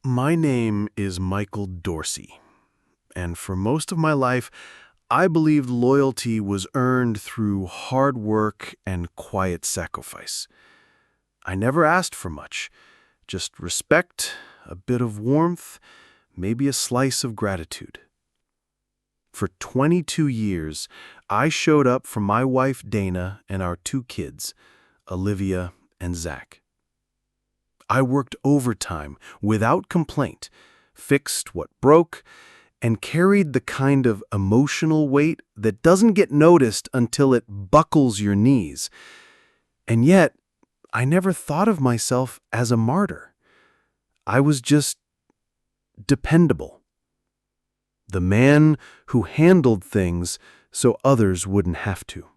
My name is Michael Dorsey, and for most of my life, I believed loyalty was earned through hard work and quiet sacrifice. I never asked for much, just respect, a bit of warmth, maybe a slice of gratitude. For 22 years, I showed up for my wife Dana and our two kids, Olivia and Zach. I worked overtime without complaint, fixed what broke, and carried the kind of emotional weight that doesn't get noticed until it buckles your knees. And yet, I never thought of myself as a martyr. I was just dependable. The man who handled things so others wouldn't have to.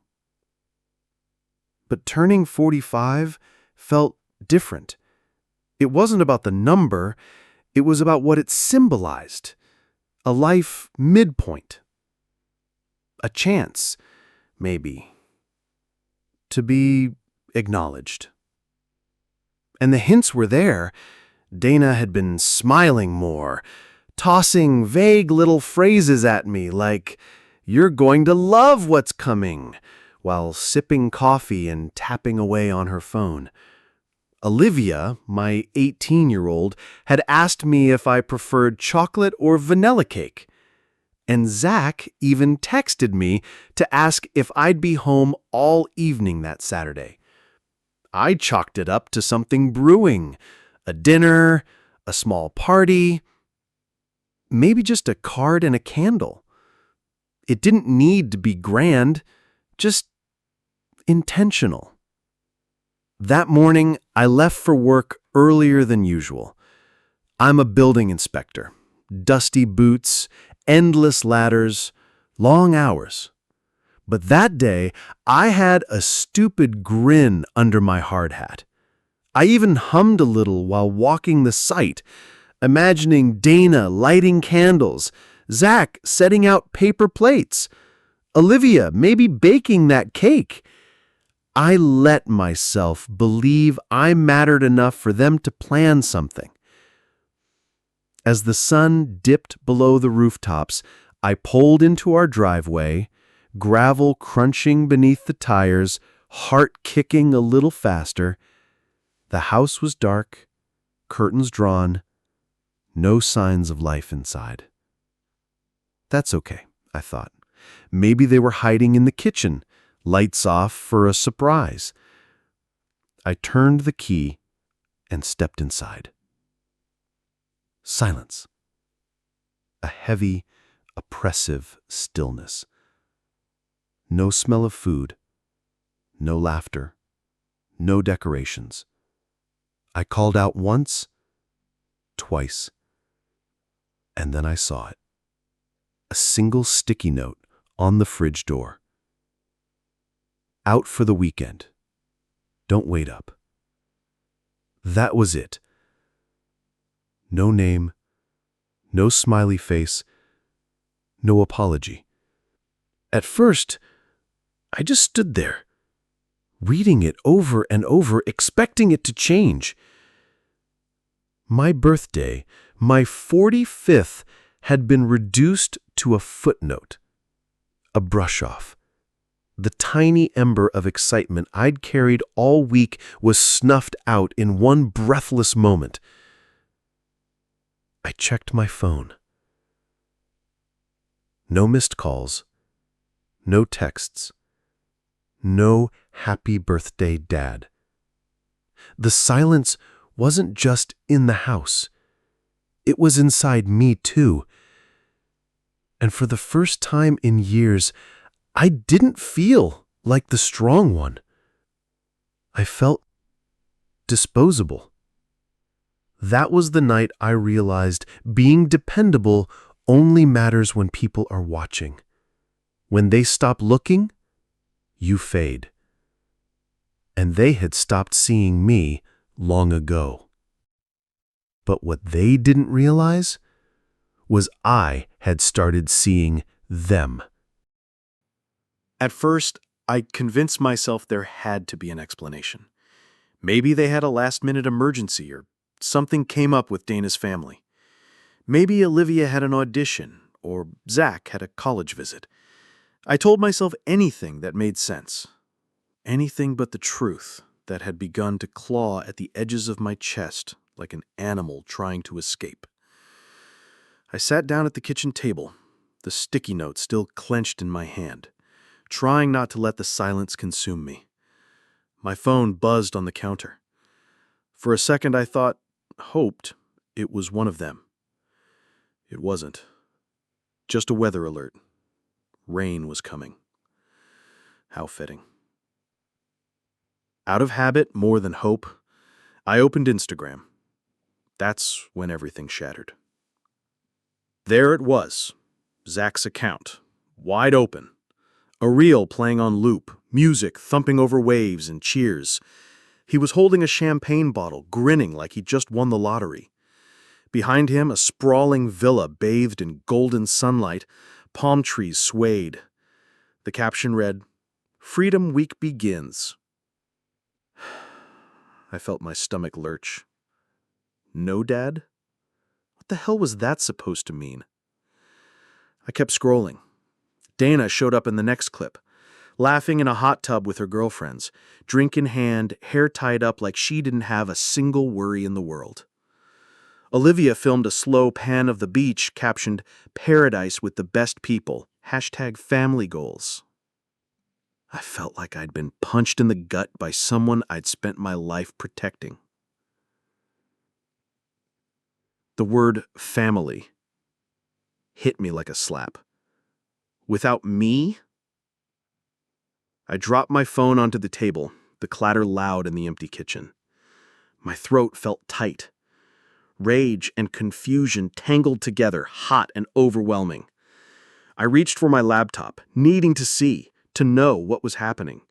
But turning 45 felt different. It wasn't about the number, it was about what it symbolized. A life midpoint. A chance, maybe, to be acknowledged. And the hints were there. Dana had been smiling more, tossing vague little phrases at me like, "You're going to love what's coming," while sipping coffee and tapping away on her phone. Olivia, my 18-year-old, had asked me if I preferred chocolate or vanilla cake. And Zach even texted me to ask if I'd be home all evening that Saturday. I chalked it up to something brewing, a dinner, a small party, maybe just a card and a candle. It didn't need to be grand, just intentional. That morning, I left for work earlier than usual. I'm a building inspector. Dusty boots, endless ladders, long hours. But that day, I had a stupid grin under my hard hat. I even hummed a little while walking the site, imagining Dana lighting candles, Zach setting out paper plates, Olivia maybe baking that cake. I let myself believe I mattered enough for them to plan something. As the sun dipped below the rooftops, I pulled into our driveway, gravel crunching beneath the tires, heart kicking a little faster. The house was dark, curtains drawn, no signs of life inside. That's okay, I thought. Maybe they were hiding in the kitchen, lights off for a surprise. I turned the key and stepped inside. Silence. A heavy, oppressive stillness. No smell of food, no laughter, no decorations. I called out once, twice, and then I saw it. A single sticky note on the fridge door. Out for the weekend. Don't wait up. That was it. No name, no smiley face, no apology. At first, I just stood there, reading it over and over, expecting it to change. My birthday, my 45th, had been reduced to a footnote, a brush-off. The tiny ember of excitement I'd carried all week was snuffed out in one breathless moment. I checked my phone. No missed calls, no texts, no happy birthday, Dad. The silence wasn't just in the house. It was inside me, too. And for the first time in years, I didn't feel like the strong one. I felt disposable. That was the night I realized being dependable only matters when people are watching. When they stop looking, you fade. And they had stopped seeing me long ago. But what they didn't realize was I had started seeing them. At first, I convinced myself there had to be an explanation. Maybe they had a last-minute emergency or something came up with Dana's family. Maybe Olivia had an audition, or Zach had a college visit. I told myself anything that made sense. Anything but the truth that had begun to claw at the edges of my chest like an animal trying to escape. I sat down at the kitchen table, the sticky note still clenched in my hand, trying not to let the silence consume me. My phone buzzed on the counter. For a second I hoped, it was one of them. It wasn't. Just a weather alert. Rain was coming. How fitting. Out of habit more than hope, I opened Instagram. That's when everything shattered. There it was, Zach's account, wide open. A reel playing on loop, music thumping over waves and cheers. He was holding a champagne bottle, grinning like he'd just won the lottery. Behind him, a sprawling villa bathed in golden sunlight, palm trees swayed. The caption read, "Freedom Week begins." I felt my stomach lurch. No, Dad? What the hell was that supposed to mean? I kept scrolling. Dana showed up in the next clip, laughing in a hot tub with her girlfriends, drink in hand, hair tied up like she didn't have a single worry in the world. Olivia filmed a slow pan of the beach captioned, "Paradise with the best people, #family goals." I felt like I'd been punched in the gut by someone I'd spent my life protecting. The word family hit me like a slap. Without me? I dropped my phone onto the table, the clatter loud in the empty kitchen. My throat felt tight. Rage and confusion tangled together, hot and overwhelming. I reached for my laptop, needing to see, to know what was happening.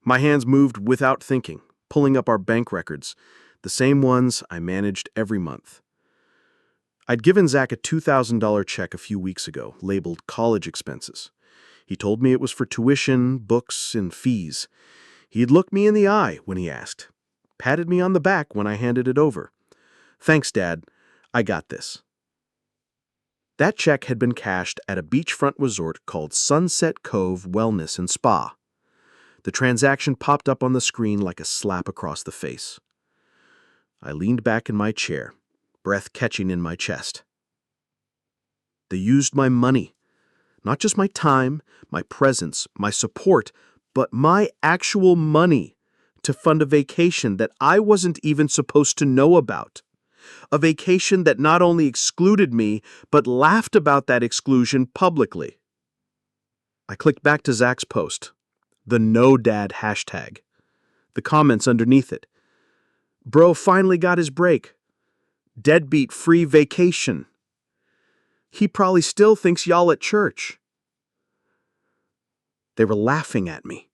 My hands moved without thinking, pulling up our bank records, the same ones I managed every month. I'd given Zach a $2,000 check a few weeks ago, labeled college expenses. He told me it was for tuition, books, and fees. He'd looked me in the eye when he asked, patted me on the back when I handed it over. "Thanks, Dad. I got this." That check had been cashed at a beachfront resort called Sunset Cove Wellness and Spa. The transaction popped up on the screen like a slap across the face. I leaned back in my chair, breath catching in my chest. They used my money, not just my time, my presence, my support, but my actual money to fund a vacation that I wasn't even supposed to know about. A vacation that not only excluded me, but laughed about that exclusion publicly. I clicked back to Zach's post, the No Dad hashtag. The comments underneath it. "Bro finally got his break. Deadbeat free vacation. He probably still thinks y'all at church." They were laughing at me.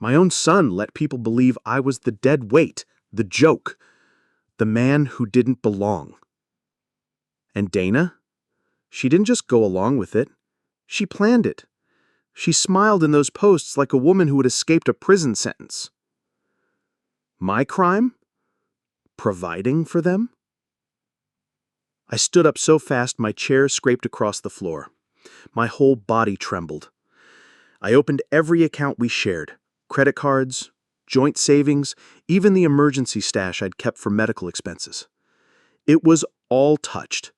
My own son let people believe I was the dead weight, the joke, the man who didn't belong. And Dana? She didn't just go along with it. She planned it. She smiled in those posts like a woman who had escaped a prison sentence. My crime? Providing for them? I stood up so fast my chair scraped across the floor. My whole body trembled. I opened every account we shared, credit cards, joint savings, even the emergency stash I'd kept for medical expenses. It was all touched.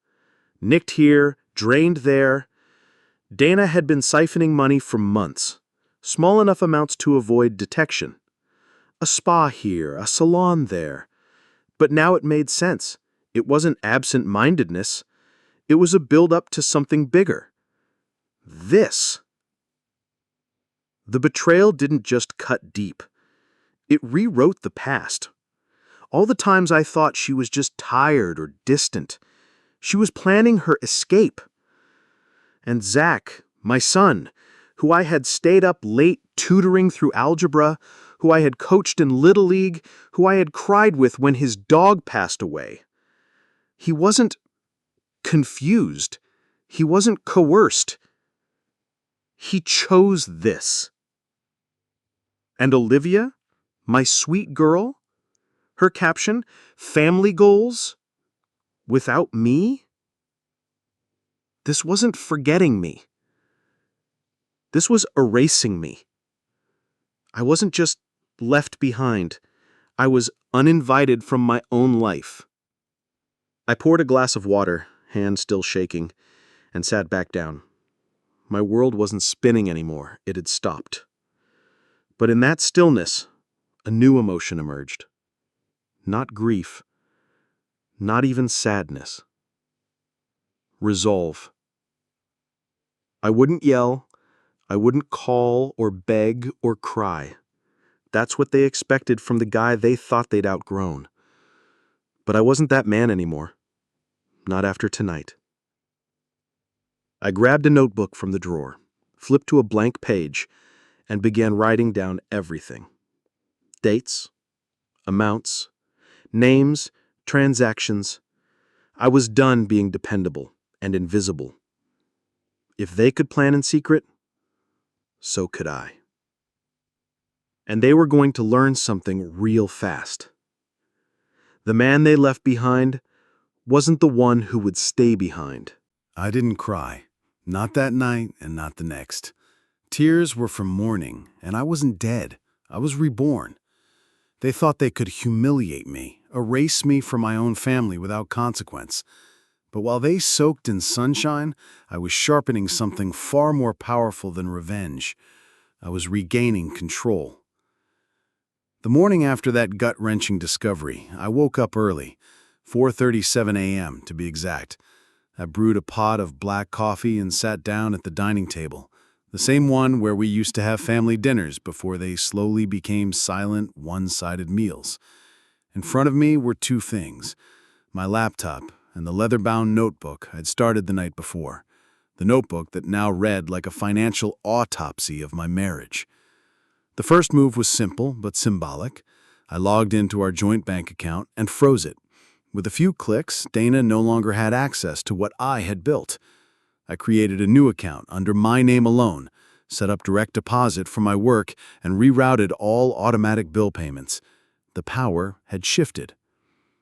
Nicked here, drained there. Dana had been siphoning money for months, small enough amounts to avoid detection. A spa here, a salon there. But now it made sense. It wasn't absent-mindedness. It was a build-up to something bigger. This. The betrayal didn't just cut deep. It rewrote the past. All the times I thought she was just tired or distant. She was planning her escape. And Zach, my son, who I had stayed up late tutoring through algebra, who I had coached in Little League, who I had cried with when his dog passed away. He wasn't confused. He wasn't coerced. He chose this. And Olivia, my sweet girl, Her caption, "Family goals without me?" This wasn't forgetting me. This was erasing me. I wasn't just left behind. I was uninvited from my own life. I poured a glass of water, hand still shaking, and sat back down. My world wasn't spinning anymore. It had stopped. But in that stillness, a new emotion emerged. Not grief. Not even sadness. Resolve. I wouldn't yell. I wouldn't call or beg or cry. That's what they expected from the guy they thought they'd outgrown. But I wasn't that man anymore. Not after tonight. I grabbed a notebook from the drawer, flipped to a blank page, and began writing down everything. Dates, amounts, names, transactions. I was done being dependable and invisible. If they could plan in secret, so could I. And they were going to learn something real fast. The man they left behind wasn't the one who would stay behind. I didn't cry. Not that night and not the next. Tears were from mourning, and I wasn't dead. I was reborn. They thought they could humiliate me, erase me from my own family without consequence. But while they soaked in sunshine, I was sharpening something far more powerful than revenge. I was regaining control. The morning after that gut-wrenching discovery, I woke up early, 4:37 a.m. to be exact. I brewed a pot of black coffee and sat down at the dining table, the same one where we used to have family dinners before they slowly became silent, one-sided meals. In front of me were two things: my laptop and the leather-bound notebook I'd started the night before, the notebook that now read like a financial autopsy of my marriage. The first move was simple but symbolic. I logged into our joint bank account and froze it. With a few clicks, Dana no longer had access to what I had built. I created a new account under my name alone, set up direct deposit for my work, and rerouted all automatic bill payments. The power had shifted.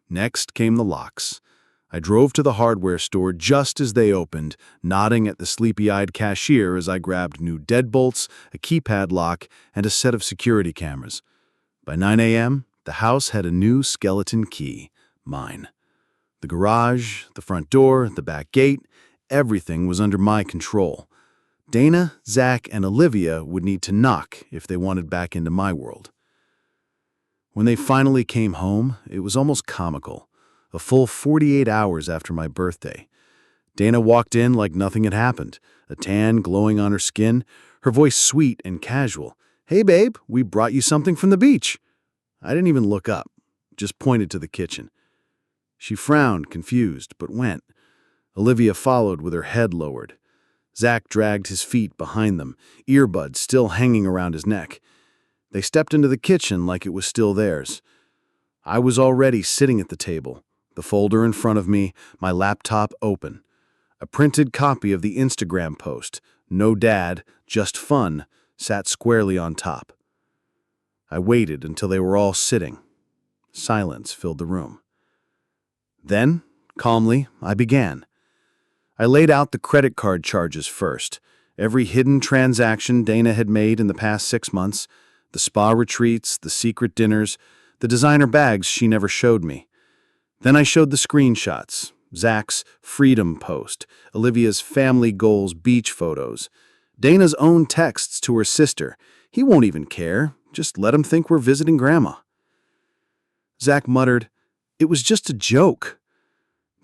Next came the locks. I drove to the hardware store just as they opened, nodding at the sleepy-eyed cashier as I grabbed new deadbolts, a keypad lock, and a set of security cameras. By 9 a.m., the house had a new skeleton key. Mine. The garage, the front door, the back gate, everything was under my control. Dana, Zach, and Olivia would need to knock if they wanted back into my world. When they finally came home, it was almost comical. A full 48 hours after my birthday. Dana walked in like nothing had happened, a tan glowing on her skin, her voice sweet and casual. "Hey babe, we brought you something from the beach." I didn't even look up, just pointed to the kitchen. She frowned, confused, but went. Olivia followed with her head lowered. Zach dragged his feet behind them, earbuds still hanging around his neck. They stepped into the kitchen like it was still theirs. I was already sitting at the table, the folder in front of me, my laptop open. A printed copy of the Instagram post, "No dad, just fun," sat squarely on top. I waited until they were all sitting. Silence filled the room. Then, calmly, I began. I laid out the credit card charges first, every hidden transaction Dana had made in the past 6 months, the spa retreats, the secret dinners, the designer bags she never showed me. Then I showed the screenshots, Zach's freedom post, Olivia's family goals beach photos, Dana's own texts to her sister. "He won't even care, just let him think we're visiting Grandma." Zach muttered, "It was just a joke."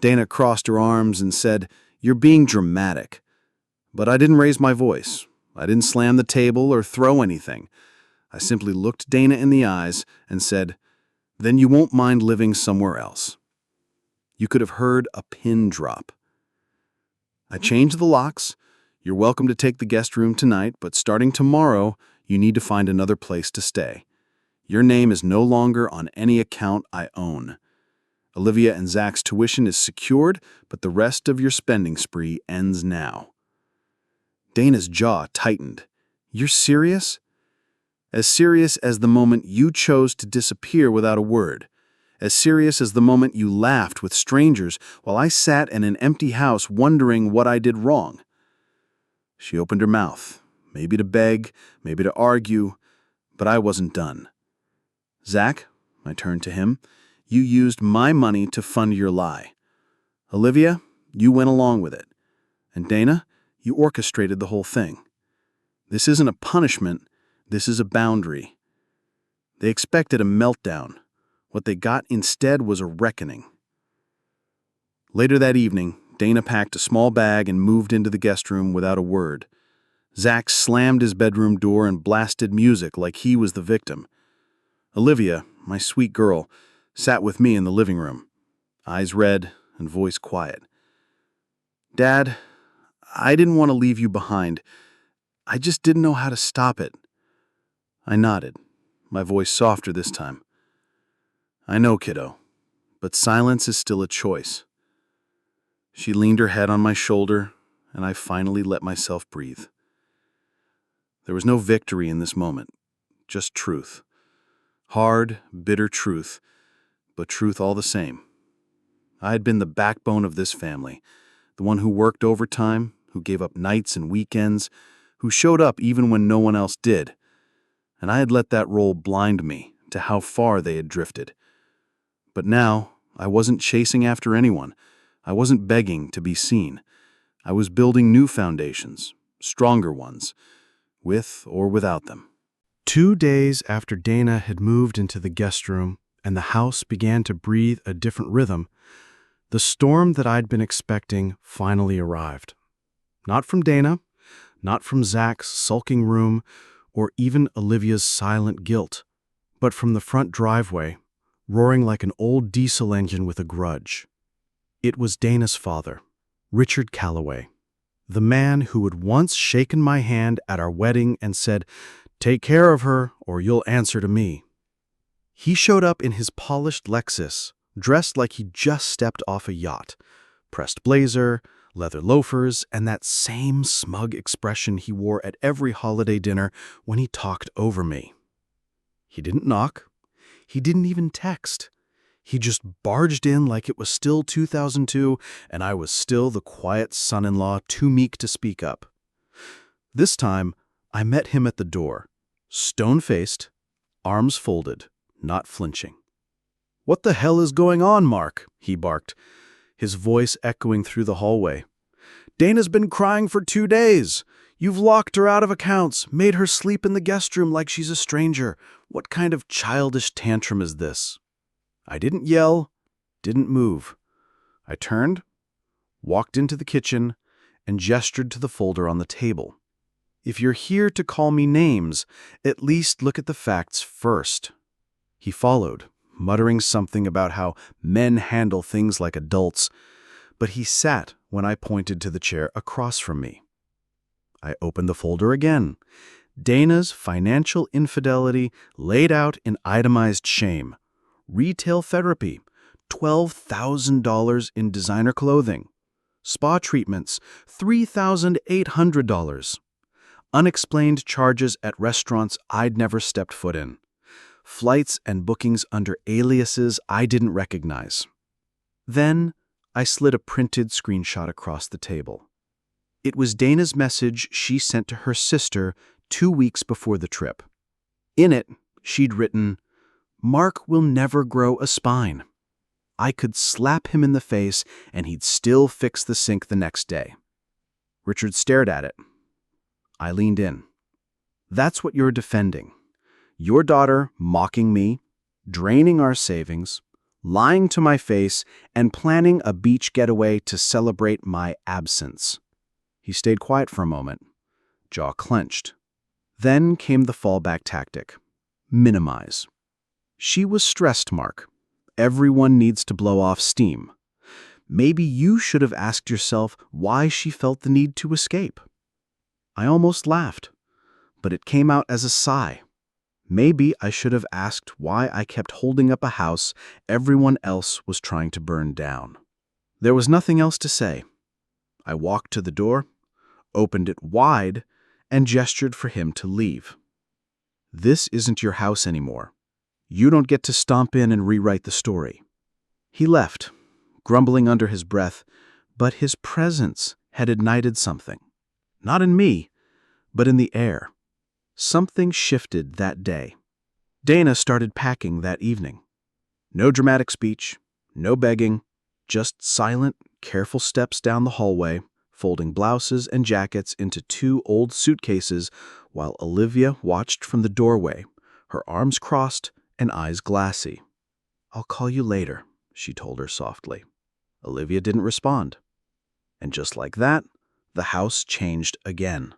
Dana crossed her arms and said, "You're being dramatic." But I didn't raise my voice. I didn't slam the table or throw anything. I simply looked Dana in the eyes and said, "Then you won't mind living somewhere else." You could have heard a pin drop. I changed the locks. "You're welcome to take the guest room tonight, but starting tomorrow, you need to find another place to stay. Your name is no longer on any account I own. Olivia and Zach's tuition is secured, but the rest of your spending spree ends now." Dana's jaw tightened. "You're serious?" "As serious as the moment you chose to disappear without a word. as serious as the moment you laughed with strangers while I sat in an empty house wondering what I did wrong. She opened her mouth, maybe to beg, maybe to argue, but I wasn't done. Zach, I turned to him, you used my money to fund your lie. Olivia, you went along with it. And Dana, you orchestrated the whole thing. This isn't a punishment, this is a boundary. They expected a meltdown. What they got instead was a reckoning. Later that evening, Dana packed a small bag and moved into the guest room without a word. Zach slammed his bedroom door and blasted music like he was the victim. Olivia, my sweet girl, sat with me in the living room, eyes red and voice quiet. Dad, I didn't want to leave you behind. I just didn't know how to stop it. I nodded, my voice softer this time. I know, kiddo, but silence is still a choice. She leaned her head on my shoulder, and I finally let myself breathe. There was no victory in this moment, just truth. Hard, bitter truth, but truth all the same. I had been the backbone of this family, the one who worked overtime, who gave up nights and weekends, who showed up even when no one else did. And I had let that role blind me to how far they had drifted. But now, I wasn't chasing after anyone. I wasn't begging to be seen. I was building new foundations, stronger ones, with or without them. 2 days after Dana had moved into the guest room and the house began to breathe a different rhythm, the storm that I'd been expecting finally arrived. Not from Dana, not from Zach's sulking room, or even Olivia's silent guilt, but from the front driveway, roaring like an old diesel engine with a grudge. It was Dana's father, Richard Calloway, the man who had once shaken my hand at our wedding and said, "Take care of her, or you'll answer to me." He showed up in his polished Lexus, dressed like he'd just stepped off a yacht, pressed blazer, leather loafers, and that same smug expression he wore at every holiday dinner when he talked over me. He didn't knock. He didn't even text. He just barged in like it was still 2002, and I was still the quiet son-in-law too meek to speak up. This time, I met him at the door, stone-faced, arms folded, not flinching. "What the hell is going on, Mark?" he barked, his voice echoing through the hallway. "Dana's been crying for 2 days. You've locked her out of accounts, made her sleep in the guest room like she's a stranger. What kind of childish tantrum is this?" I didn't yell, didn't move. I turned, walked into the kitchen, and gestured to the folder on the table. "If you're here to call me names, at least look at the facts first." He followed, muttering something about how men handle things like adults, but he sat when I pointed to the chair across from me. I opened the folder again. Dana's financial infidelity laid out in itemized shame. Retail therapy, $12,000 in designer clothing. Spa treatments, $3,800. Unexplained charges at restaurants I'd never stepped foot in. Flights and bookings under aliases I didn't recognize. Then I slid a printed screenshot across the table. It was Dana's message she sent to her sister 2 weeks before the trip. In it, she'd written, "Mark will never grow a spine." I could slap him in the face and he'd still fix the sink the next day. Richard stared at it. I leaned in. "That's what you're defending. Your daughter mocking me, draining our savings, lying to my face, and planning a beach getaway to celebrate my absence." He stayed quiet for a moment, jaw clenched. Then came the fallback tactic. Minimize. "She was stressed, Mark. Everyone needs to blow off steam. Maybe you should have asked yourself why she felt the need to escape." I almost laughed, but it came out as a sigh. Maybe I should have asked why I kept holding up a house everyone else was trying to burn down. There was nothing else to say. I walked to the door, opened it wide, and gestured for him to leave. "This isn't your house anymore. You don't get to stomp in and rewrite the story." He left, grumbling under his breath, but his presence had ignited something. Not in me, but in the air. Something shifted that day. Dana started packing that evening. No dramatic speech, no begging, just silent, careful steps down the hallway, folding blouses and jackets into 2 old suitcases while Olivia watched from the doorway, her arms crossed and eyes glassy. "I'll call you later," she told her softly. Olivia didn't respond. And just like that, the house changed again.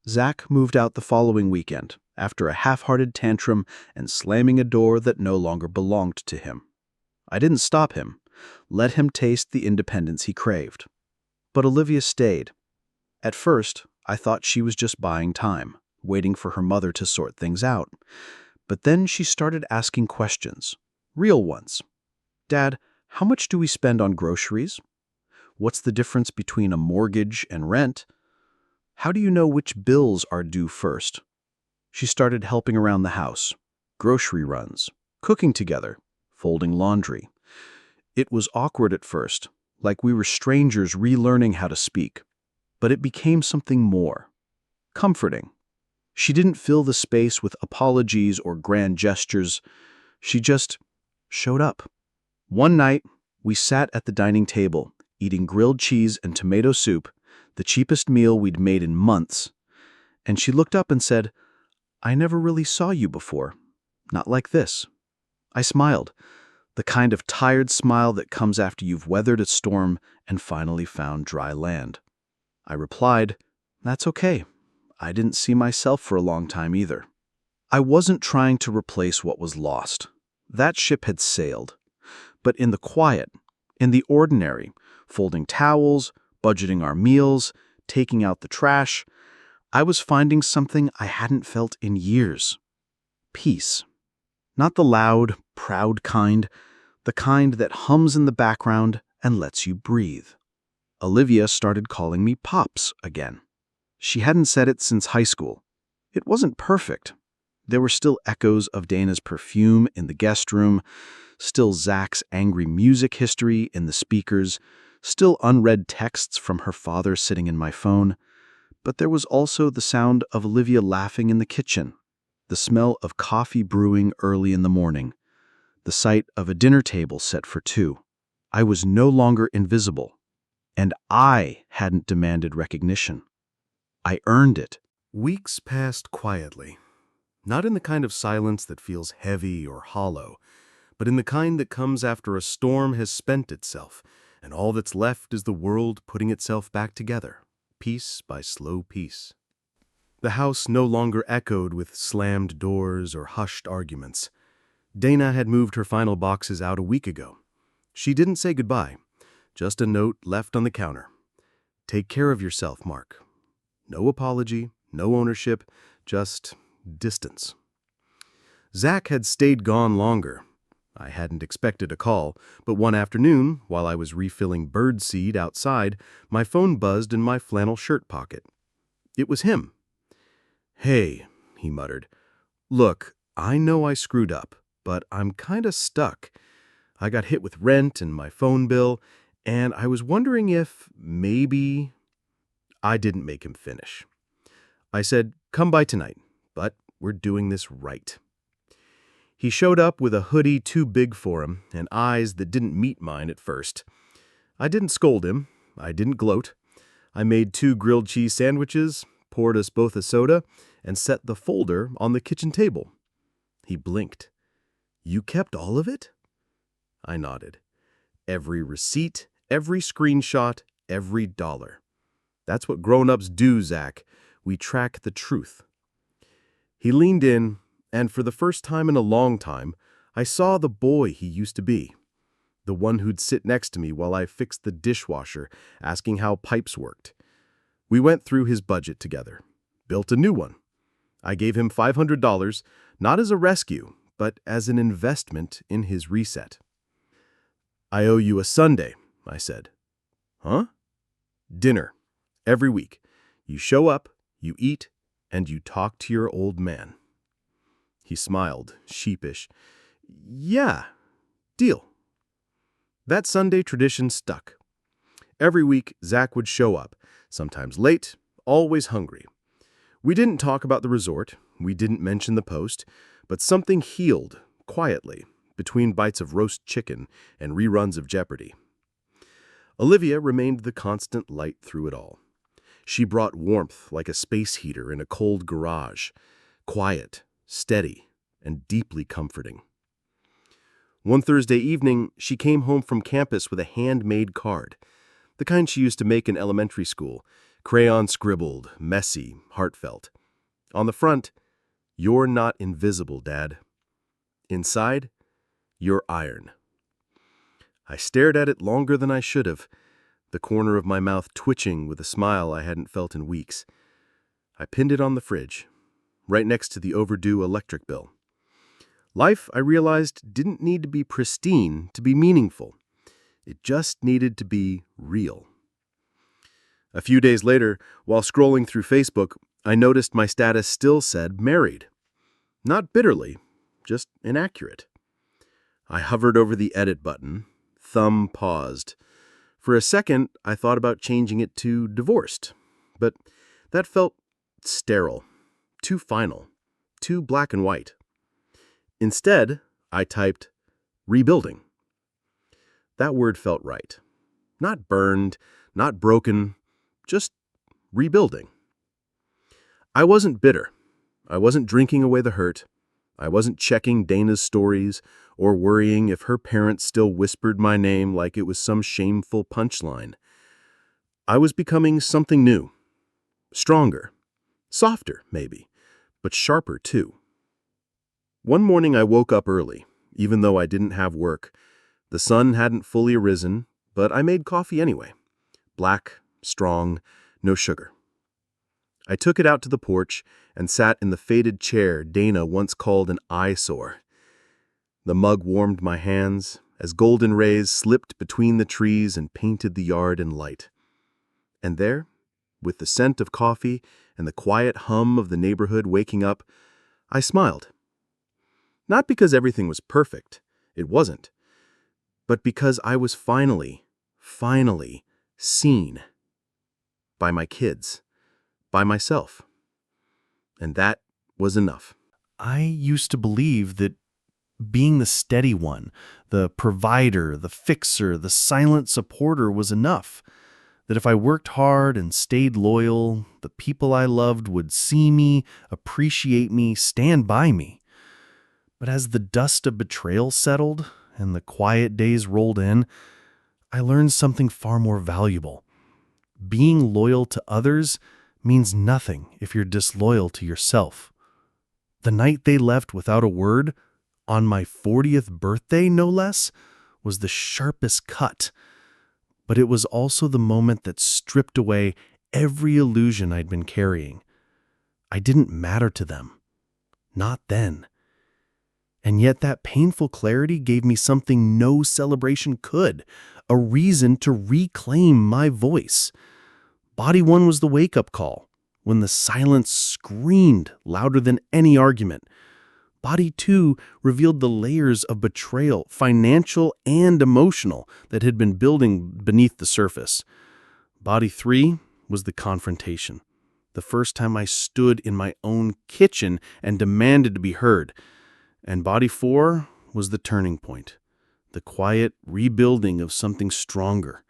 Zach moved out the following weekend, after a half-hearted tantrum and slamming a door that no longer belonged to him. I didn't stop him, let him taste the independence he craved. But Olivia stayed. At first, I thought she was just buying time, waiting for her mother to sort things out. But then she started asking questions, real ones. "Dad, how much do we spend on groceries? What's the difference between a mortgage and rent? How do you know which bills are due first?" She started helping around the house, grocery runs, cooking together, folding laundry. It was awkward at first, like we were strangers relearning how to speak. But it became something more. Comforting. She didn't fill the space with apologies or grand gestures. She just showed up. One night, we sat at the dining table, eating grilled cheese and tomato soup, the cheapest meal we'd made in months. And she looked up and said, "I never really saw you before. Not like this." I smiled, the kind of tired smile that comes after you've weathered a storm and finally found dry land. I replied, "That's okay. I didn't see myself for a long time either." I wasn't trying to replace what was lost. That ship had sailed. But in the quiet, in the ordinary, folding towels, budgeting our meals, taking out the trash, I was finding something I hadn't felt in years. Peace. Not the loud, proud kind, the kind that hums in the background and lets you breathe. Olivia started calling me Pops again. She hadn't said it since high school. It wasn't perfect. There were still echoes of Dana's perfume in the guest room, still Zach's angry music history in the speakers, still unread texts from her father sitting in my phone. But there was also the sound of Olivia laughing in the kitchen, the smell of coffee brewing early in the morning, the sight of a dinner table set for 2. I was no longer invisible, and I hadn't demanded recognition. I earned it. Weeks passed quietly, not in the kind of silence that feels heavy or hollow, but in the kind that comes after a storm has spent itself, and all that's left is the world putting itself back together, piece by slow piece. The house no longer echoed with slammed doors or hushed arguments. Dana had moved her final boxes out a week ago. She didn't say goodbye, just a note left on the counter. "Take care of yourself, Mark." No apology, no ownership, just distance. Zach had stayed gone longer. I hadn't expected a call, but one afternoon, while I was refilling bird seed outside, my phone buzzed in my flannel shirt pocket. It was him. "Hey," he muttered. "Look, I know I screwed up, but I'm kinda stuck. I got hit with rent and my phone bill, and I was wondering if maybe—" I didn't make him finish. I said, "Come by tonight, but we're doing this right." He showed up with a hoodie too big for him and eyes that didn't meet mine at first. I didn't scold him. I didn't gloat. I made 2 grilled cheese sandwiches, poured us both a soda, and set the folder on the kitchen table. He blinked. "You kept all of it?" I nodded. Every receipt, every screenshot, every dollar. That's what grown-ups do, Zach. We track the truth. He leaned in, and for the first time in a long time, I saw the boy he used to be. The one who'd sit next to me while I fixed the dishwasher, asking how pipes worked. We went through his budget together, built a new one. I gave him $500, not as a rescue, but as an investment in his reset. "I owe you a Sunday," I said. "Huh?" "Dinner. Every week. You show up, you eat, and you talk to your old man." He smiled, sheepish. Yeah, deal. That Sunday tradition stuck. Every week, Zach would show up, sometimes late, always hungry. We didn't talk about the resort, we didn't mention the post, but something healed, quietly, between bites of roast chicken and reruns of Jeopardy! Olivia remained the constant light through it all. She brought warmth like a space heater in a cold garage, quiet, steady, and deeply comforting. One Thursday evening, she came home from campus with a handmade card, the kind she used to make in elementary school, crayon scribbled, messy, heartfelt. On the front, "You're not invisible, Dad." Inside, "You're iron." I stared at it longer than I should have, the corner of my mouth twitching with a smile I hadn't felt in weeks. I pinned it on the fridge, right next to the overdue electric bill. Life, I realized, didn't need to be pristine to be meaningful. It just needed to be real. A few days later, while scrolling through Facebook, I noticed my status still said married. Not bitterly, just inaccurate. I hovered over the edit button, thumb paused. For a second, I thought about changing it to divorced, but that felt sterile, too final, too black and white. Instead, I typed rebuilding. That word felt right. Not burned, not broken, just rebuilding. I wasn't bitter. I wasn't drinking away the hurt. I wasn't checking Dana's stories or worrying if her parents still whispered my name like it was some shameful punchline. I was becoming something new. Stronger. Softer, maybe, but sharper too. One morning I woke up early, even though I didn't have work. The sun hadn't fully arisen, but I made coffee anyway. Black, strong, no sugar. I took it out to the porch and sat in the faded chair Dana once called an eyesore. The mug warmed my hands as golden rays slipped between the trees and painted the yard in light. And there, with the scent of coffee and the quiet hum of the neighborhood waking up, I smiled. Not because everything was perfect, it wasn't, but because I was finally seen by my kids, by myself. And that was enough. I used to believe that being the steady one, the provider, the fixer, the silent supporter was enough. That if I worked hard and stayed loyal, the people I loved would see me, appreciate me, stand by me. But as the dust of betrayal settled and the quiet days rolled in, I learned something far more valuable. Being loyal to others means nothing if you're disloyal to yourself. The night they left without a word, on my 40th birthday no less, was the sharpest cut. But it was also the moment that stripped away every illusion I'd been carrying. I didn't matter to them. Not then. And yet that painful clarity gave me something no celebration could, a reason to reclaim my voice. Body one was the wake-up call, when the silence screamed louder than any argument. Body two revealed the layers of betrayal, financial and emotional, that had been building beneath the surface. Body three was the confrontation, the first time I stood in my own kitchen and demanded to be heard. And body four was the turning point, the quiet rebuilding of something stronger.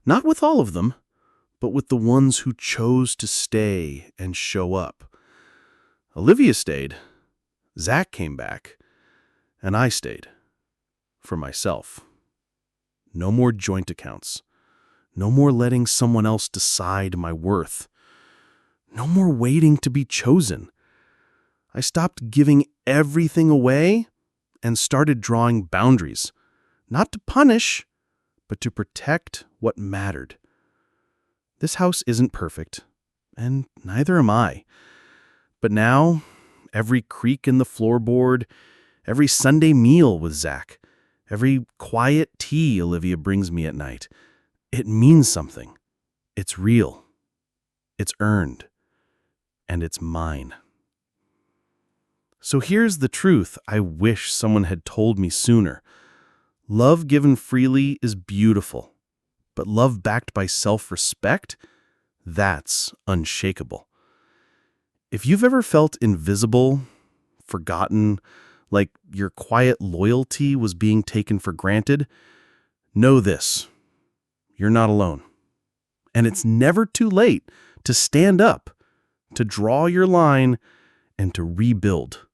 Not with all of them, but with the ones who chose to stay and show up. Olivia stayed, Zach came back, and I stayed. For myself. No more joint accounts. No more letting someone else decide my worth. No more waiting to be chosen. I stopped giving everything away and started drawing boundaries, not to punish, but to protect what mattered. This house isn't perfect, and neither am I. But now, every creak in the floorboard, every Sunday meal with Zach, every quiet tea Olivia brings me at night, it means something. It's real. It's earned. And it's mine. So here's the truth I wish someone had told me sooner. Love given freely is beautiful, but love backed by self-respect? That's unshakable. If you've ever felt invisible, forgotten, like your quiet loyalty was being taken for granted, know this: you're not alone. And it's never too late to stand up, to draw your line, and to rebuild.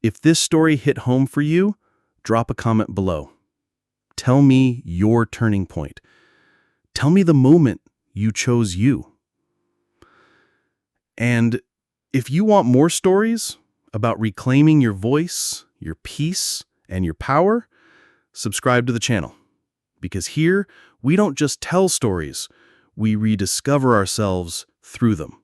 If this story hit home for you, drop a comment below. Tell me your turning point. Tell me the moment you chose you. And if you want more stories about reclaiming your voice, your peace, and your power, subscribe to the channel. Because here, we don't just tell stories, we rediscover ourselves through them.